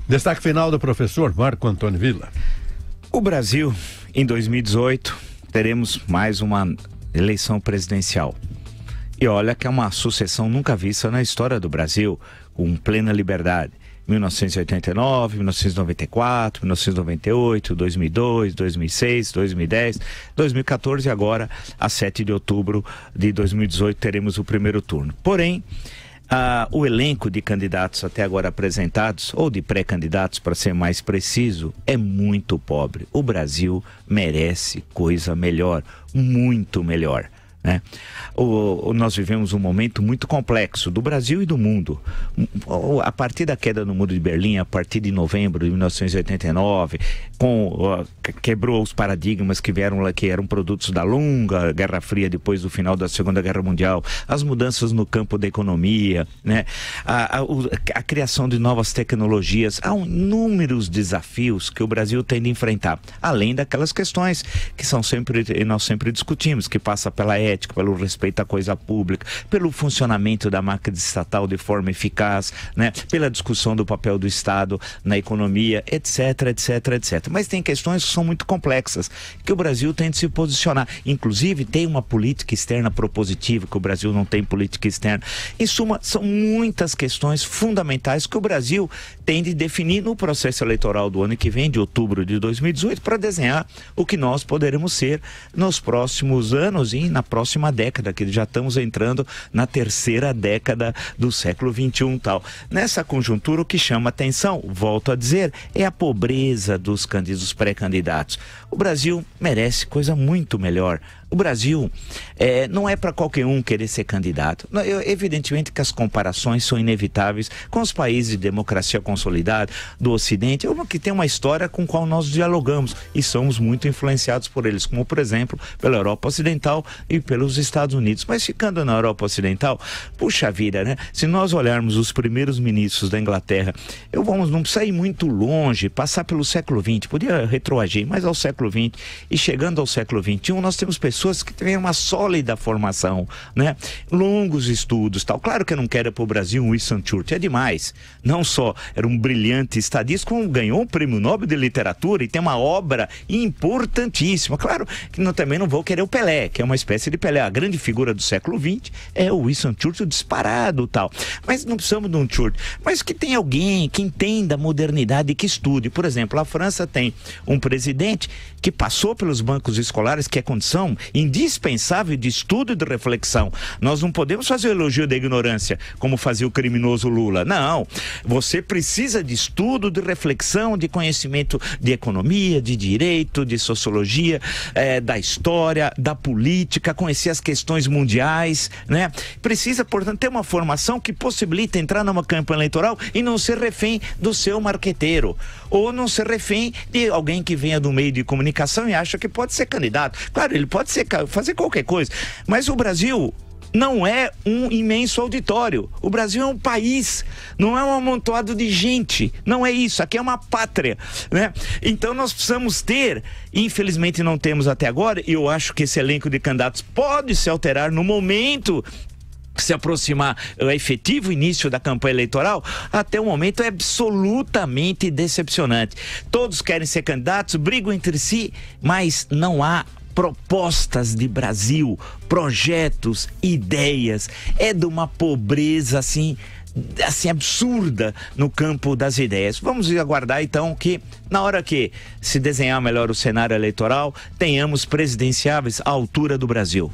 Destaque final do professor Marco Antônio Villa. O Brasil, em 2018, teremos mais uma eleição presidencial. E olha que é uma sucessão nunca vista na história do Brasil, com plena liberdade. 1989, 1994, 1998, 2002, 2006, 2010, 2014 e agora, a 7 de outubro de 2018, teremos o primeiro turno. Porém, o elenco de candidatos até agora apresentados, ou de pré-candidatos, para ser mais preciso, é muito pobre. O Brasil merece coisa melhor, muito melhor, né? Nós vivemos um momento muito complexo do Brasil e do mundo. A partir da queda do Muro de Berlim, a partir de novembro de 1989, quebrou os paradigmas que eram produtos da longa Guerra Fria, depois do final da Segunda Guerra Mundial, as mudanças no campo da economia, né? A criação de novas tecnologias. Há inúmeros desafios que o Brasil tem de enfrentar, além daquelas questões que nós sempre discutimos, que passa pela ética, pelo respeito à coisa pública, pelo funcionamento da máquina estatal de forma eficaz, né? Pela discussão do papel do Estado na economia, etc, etc, etc. Mas tem questões que são muito complexas, que o Brasil tem de se posicionar. Inclusive, tem uma política externa propositiva, que o Brasil não tem política externa. Em suma, são muitas questões fundamentais que o Brasil tem de definir no processo eleitoral do ano que vem, de outubro de 2018, para desenhar o que nós poderemos ser nos próximos anos e na próxima década, que já estamos entrando na terceira década do século XXI tal. Nessa conjuntura, o que chama atenção, volto a dizer, é a pobreza dos pré-candidatos. O Brasil merece coisa muito melhor. O Brasil não é para qualquer um querer ser candidato. Evidentemente que as comparações são inevitáveis com os países de democracia consolidada do Ocidente, que tem uma história com a qual nós dialogamos e somos muito influenciados por eles, como por exemplo pela Europa Ocidental e pelos Estados Unidos. Mas ficando na Europa Ocidental, puxa vida, né? Se nós olharmos os primeiros ministros da Inglaterra, não precisa ir muito longe, passar pelo século XX, podia retroagir, mas ao século XX e chegando ao século XXI, nós temos pessoas que têm uma sólida formação, né? Longos estudos, tal. Claro que eu não quero para o Brasil um Winston Churchill, é demais. Não só era um brilhante estadista, como ganhou um prêmio Nobel de Literatura e tem uma obra importantíssima. Claro que também não vou querer o Pelé, que é uma espécie de Pelé. A grande figura do século XX é o Winston Churchill disparado, tal. Mas não precisamos de um Churchill. Mas que tem alguém que entenda a modernidade e que estude. Por exemplo, a França tem um presidente que passou pelos bancos escolares, que é condição indispensável de estudo e de reflexão. Nós não podemos fazer o elogio da ignorância, como fazia o criminoso Lula. Não. Você precisa de estudo, de reflexão, de conhecimento de economia, de direito, de sociologia, da história, da política, conhecer as questões mundiais, né? Precisa, portanto, ter uma formação que possibilite entrar numa campanha eleitoral e não ser refém do seu marqueteiro, ou não ser refém de alguém que venha do meio de comunicação e acha que pode ser candidato. Claro, ele pode fazer qualquer coisa, mas o Brasil não é um imenso auditório. O Brasil é um país, não é um amontoado de gente. Não é isso, aqui é uma pátria, né? Então nós precisamos ter, infelizmente não temos até agora, e eu acho que esse elenco de candidatos pode se alterar no momento que se aproximar o efetivo início da campanha eleitoral. Até o momento é absolutamente decepcionante. Todos querem ser candidatos, brigam entre si, mas não há propostas de Brasil, projetos, ideias. É de uma pobreza assim absurda no campo das ideias. Vamos aguardar então que na hora que se desenhar melhor o cenário eleitoral, tenhamos presidenciáveis à altura do Brasil.